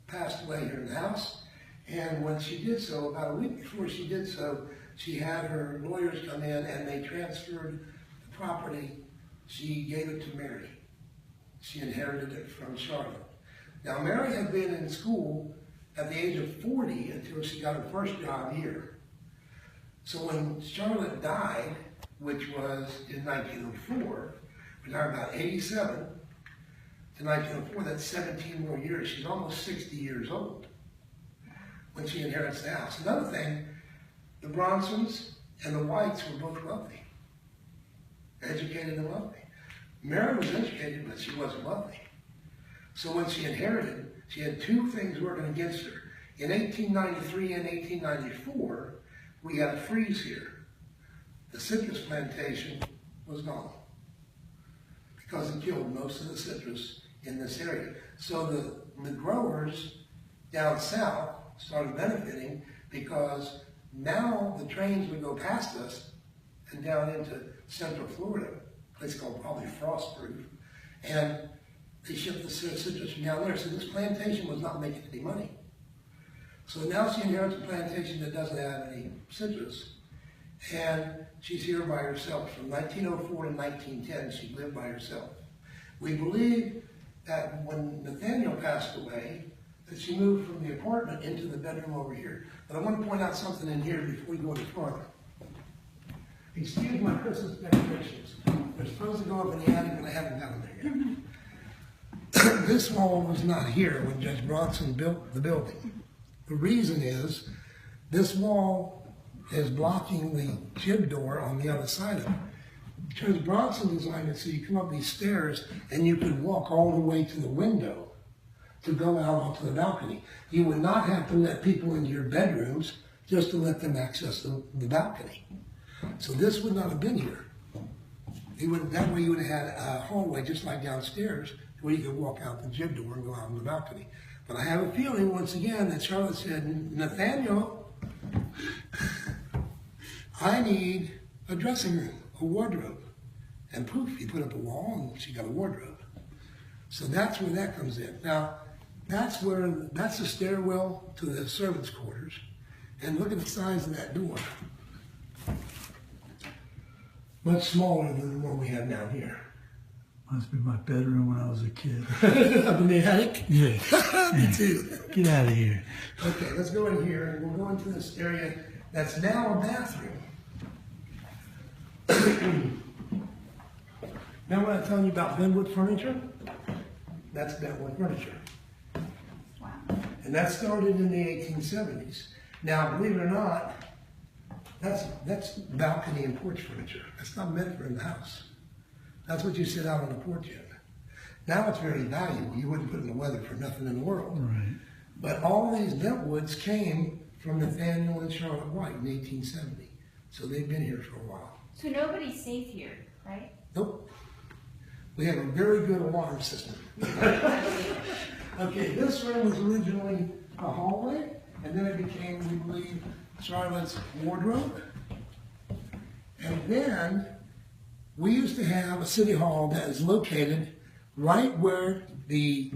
passed away here in the house, and when she did so, about a week before she did so, she had her lawyers come in and they transferred the property. She gave it to Mary. She inherited it from Charlotte. Now, Mary had been in school at the age of 40 until she got her first job here. So when Charlotte died, which was in 1904, we're talking about 87 to 1904, that's 17 more years. She's almost 60 years old when she inherits the house. Another thing, the Bronsons and the Whites were both wealthy, educated and wealthy. Mary was educated, but she wasn't wealthy. So when she inherited, she had two things working against her. In 1893 and 1894, we had a freeze here. The citrus plantation was gone because it killed most of the citrus in this area. So the growers down south started benefiting because now the trains would go past us and down into central Florida, a place called probably Frostproof, and they shipped the citrus from down there. So this plantation was not making any money. So now she inherits a plantation that doesn't have any citrus, and she's here by herself. From 1904 to 1910, she lived by herself. We believe that when Nathaniel passed away, that she moved from the apartment into the bedroom over here. But I want to point out something in here before we go any farther. Excuse my Christmas decorations. They're supposed to go up in the attic, but I haven't got them there yet. This wall was not here when Judge Bronson built the building. The reason is this wall is blocking the jib door on the other side of it. Judge Bronson designed it so you come up these stairs and you could walk all the way to the window to go out onto the balcony. You would not have to let people into your bedrooms just to let them access the balcony. So this would not have been here. That way you would have had a hallway just like downstairs where you could walk out the jib door and go out on the balcony. But I have a feeling, once again, that Charlotte said, Nathaniel, I need a dressing room, a wardrobe. And poof, he put up a wall and she got a wardrobe. So that's where that comes in. Now, that's the stairwell to the servants' quarters. And look at the size of that door. Much smaller than the one we have down here. Must be my bedroom when I was a kid. Up in the attic? Yeah. Me too. Get out of here. Okay, let's go in here and we'll go into this area that's now a bathroom. Remember when I told you about Benwood furniture? That's Benwood furniture. Wow. And that started in the 1870s. Now, believe it or not, that's balcony and porch furniture. That's not meant for in the house. That's what you sit out on the porch in. Now it's very valuable. You wouldn't put it in the weather for nothing in the world. Right. But all these Bentwoods came from Nathaniel and Charlotte White in 1870. So they've been here for a while. So nobody's safe here, right? Nope. We have a very good alarm system. Okay, this room was originally a hallway, and then it became, we believe, Charlotte's wardrobe. And then we used to have a city hall that is located right where the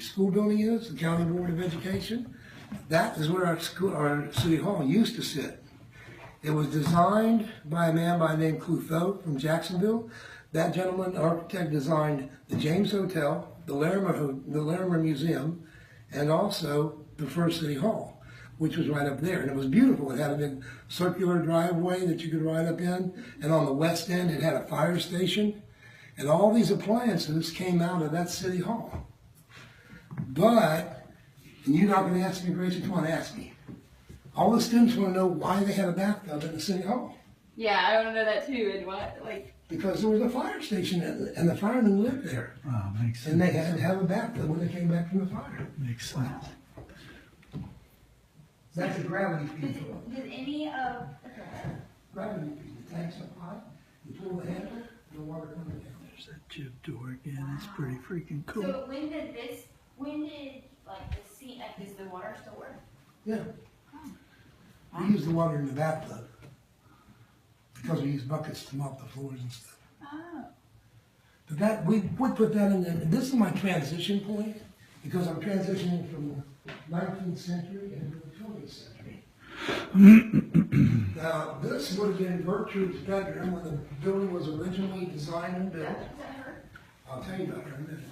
school building is, the County Board of Education. That is where our city hall used to sit. It was designed by a man by the name Clouthier from Jacksonville. That gentleman, architect, designed the James Hotel, the Larimer Museum, and also the first city hall, which was right up there. And it was beautiful. It had a big circular driveway that you could ride up in. And on the west end, it had a fire station. And all these appliances came out of that city hall. But, and you're not going to ask me, Grace, you want to ask me. All the students want to know why they had a bathtub in the city hall. Yeah, I want to know that too. And what, like? Because there was a fire station and the firemen lived there. Oh, makes sense. And they had to have a bathtub when they came back from the fire. Makes sense. That's a gravity feed toilet. Did any of Gravity feed. The tank's up high, you pull the handle, the water comes down. There's that jib door again. It's pretty freaking cool. So when did like the sea, like does the water still work? Yeah. We use the water in the bathtub because we use buckets to mop the floors and stuff. Oh. But that we would put that in there. This is my transition point because I'm transitioning from the 19th century into the 20th century. Now, this would have been Gertrude's bedroom when the building was originally designed and built. Is that her? I'll tell you about her in a minute.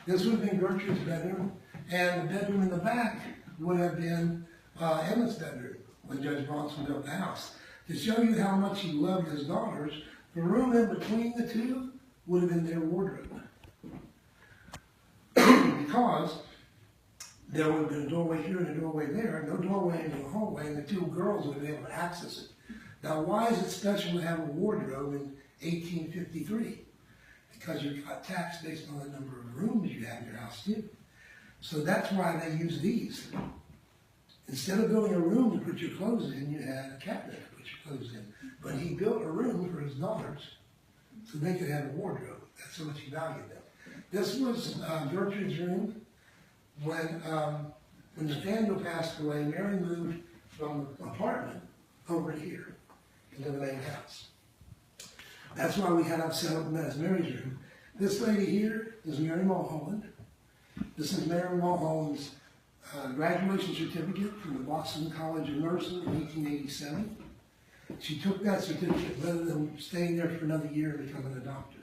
This would have been Gertrude's bedroom, and the bedroom in the back would have been Emmett's bedroom when Judge Bronson built the house. To show you how much he loved his daughters, the room in between the two would have been their wardrobe. Because there would have been a doorway here and a doorway there, no doorway into the hallway, and the two girls would have been able to access it. Now, why is it special to have a wardrobe in 1853? Because you got taxed based on the number of rooms you have in your house, too. So that's why they use these. Instead of building a room to put your clothes in, you had a cabinet to put your clothes in. But he built a room for his daughters so they could have a wardrobe. That's how much he valued them. This was Gertrude's room. When Nathaniel passed away, Mary moved from the apartment over here into the main house. That's why we had it set up as Mary's room. This lady here is Mary Mulholland. This is Mary Mulholland's graduation certificate from the Boston College of Nursing in 1887. She took that certificate rather than staying there for another year and becoming a doctor.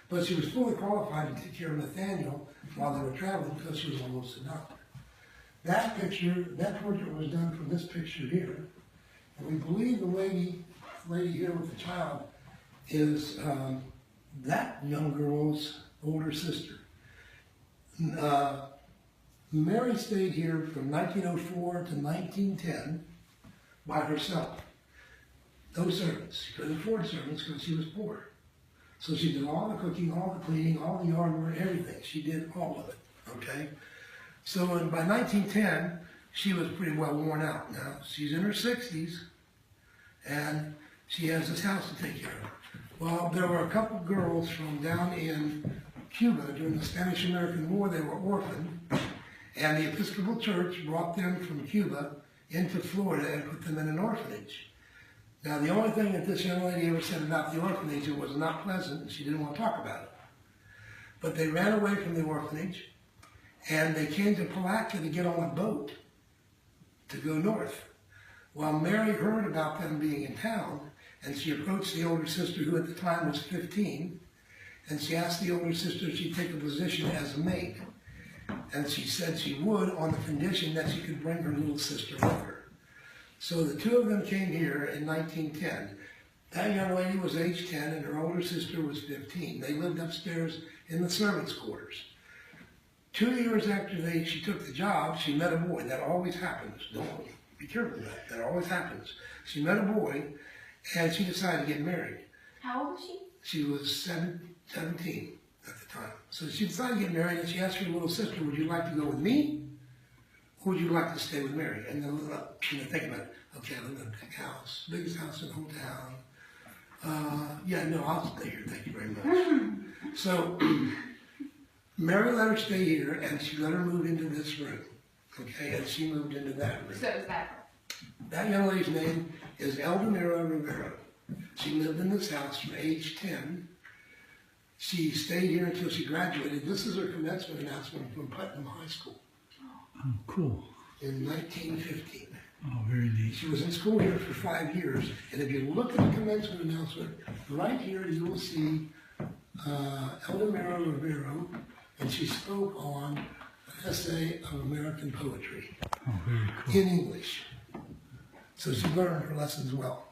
But she was fully qualified to take care of Nathaniel while they were traveling because she was almost a doctor. That picture, that portrait was done from this picture here. And we believe the lady here with the child is that young girl's older sister. Mary stayed here from 1904 to 1910 by herself. No servants. She couldn't afford servants because she was poor. So she did all the cooking, all the cleaning, all the yard work, everything. She did all of it, okay? So by 1910, she was pretty well worn out now. She's in her 60s, and she has this house to take care of. Well, there were a couple girls from down in Cuba during the Spanish-American War. They were orphaned, and the Episcopal Church brought them from Cuba into Florida and put them in an orphanage. Now, the only thing that this young lady ever said about the orphanage, it was not pleasant, and she didn't want to talk about it. But they ran away from the orphanage, and they came to Palatka to get on a boat to go north. Well, Mary heard about them being in town, and she approached the older sister, who at the time was 15, and she asked the older sister if she'd take a position as a maid. And she said she would on the condition that she could bring her little sister with her. So the two of them came here in 1910. That young lady was age 10 and her older sister was 15. They lived upstairs in the servants' quarters. 2 years after she took the job, she met a boy. That always happens. Don't be careful of that. That always happens. She met a boy and she decided to get married. How old was she? She was 17 at the time. So she decided to get married and she asked her little sister, would you like to go with me? Or would you like to stay with Mary? And then think about it. Okay, I live in a big house, biggest house in the whole town. Yeah, no, I'll stay here. Thank you very much. So Mary let her stay here, and she let her move into this room. Okay, and she moved into that room. So is that? That young lady's name is Eldemira Rivera. She lived in this house from age 10. She stayed here until she graduated. This is her commencement announcement from Putnam High School. Oh, cool. In 1915. Oh, very neat. She was in school here for 5 years, and if you look at the commencement announcement, right here you will see Eldemira Rivera, and she spoke on an essay of American poetry in English. So she learned her lessons well.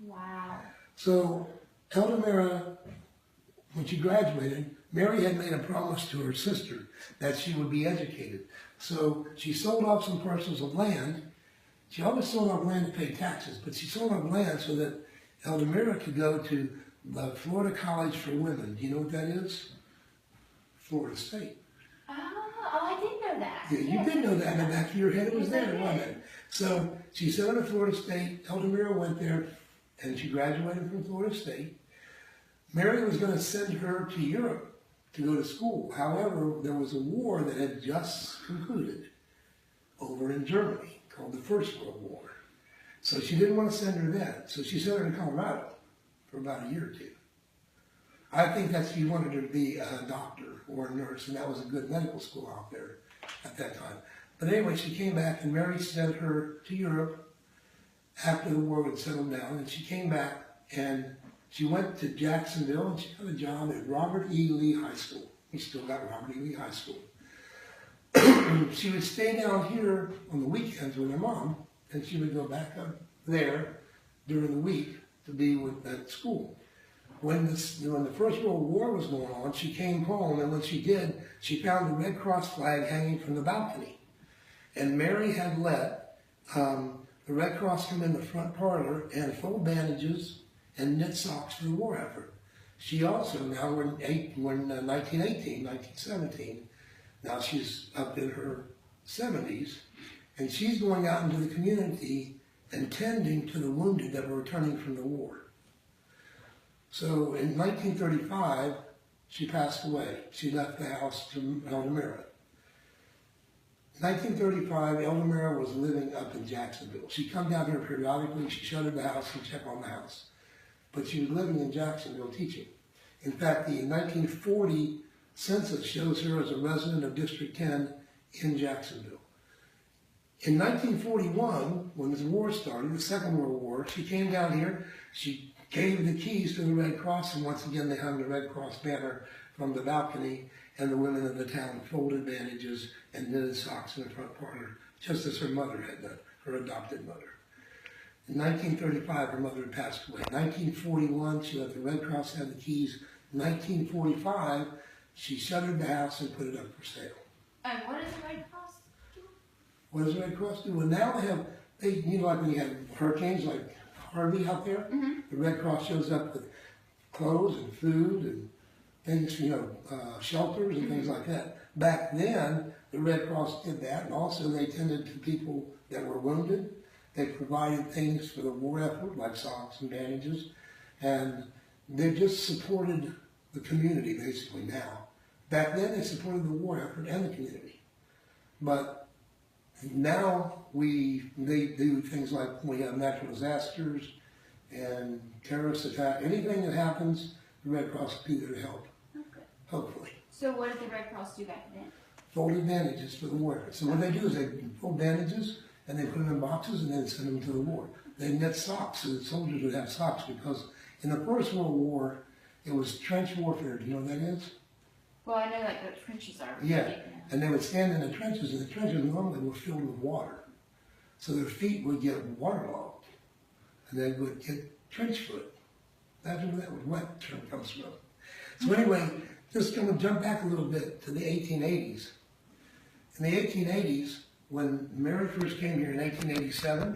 Wow. So Eldemira, when she graduated, Mary had made a promise to her sister that she would be educated. So she sold off some parcels of land. She always sold off land to pay taxes, but she sold off land so that Eldemira could go to the Florida College for Women. Do you know what that is? Florida State. Oh, I didn't know that. Yeah, you did know that in the back of your head. It was there, wasn't it? So she sent her to Florida State. Eldemira went there, and she graduated from Florida State. Mary was going to send her to Europe to go to school. However, there was a war that had just concluded over in Germany called the First World War. So she didn't want to send her then. So she sent her to Colorado for about a year or two. I think that she wanted her to be a doctor or a nurse, and that was a good medical school out there at that time. But anyway, she came back, and Mary sent her to Europe after the war had settled down, and she came back, and she went to Jacksonville, and she got a job at Robert E. Lee High School. We still got Robert E. Lee High School. She would stay down here on the weekends with her mom, and she would go back up there during the week to be with that school. When the First World War was going on, she came home, and when she did, she found the Red Cross flag hanging from the balcony. And Mary had let the Red Cross come in the front parlor and fold bandages and knit socks for the war effort. She also, now we're in 1918, 1917, now she's up in her 70s, and she's going out into the community and tending to the wounded that were returning from the war. So in 1935, she passed away. She left the house to Elmira. 1935, Elmira was living up in Jacksonville. She'd come down here periodically. She shuttered the house and checked on the house. But she was living in Jacksonville teaching. In fact, the 1940 census shows her as a resident of District 10 in Jacksonville. In 1941, when the war started, the Second World War, she came down here. She gave the keys to the Red Cross, and once again they hung the Red Cross banner from the balcony, and the women of the town folded bandages and knitted socks in the front parlor, just as her mother had done, her adopted mother. In 1935, her mother had passed away. 1941, she let the Red Cross have the keys. 1945, she shuttered the house and put it up for sale. And what does the Red Cross do? What does the Red Cross do? Well, now you know, like when you have hurricanes like Harvey out there, the Red Cross shows up with clothes and food and things, you know, shelters and things like that. Back then, the Red Cross did that, and also they tended to people that were wounded. They provided things for the war effort, like socks and bandages, and they just supported the community, basically, now. Back then, they supported the war effort and the community. But now they do things like when we have natural disasters and terrorist attack. Anything that happens, the Red Cross will be there to help, hopefully. So what did the Red Cross do back then? Folded bandages for the war effort. So what they do is they fold bandages and they put them in boxes and then send them to the war. They knit socks so that soldiers would have socks, because in the First World War, it was trench warfare. Do you know what that is? Well, I know like the trenches are. Yeah, and they would stand in the trenches, and the trenches normally were filled with water. So their feet would get waterlogged, and they would get trench foot. That's where that wet term comes from. So anyway, just going to jump back a little bit to the 1880s. In the 1880s, when Mary first came here in 1887,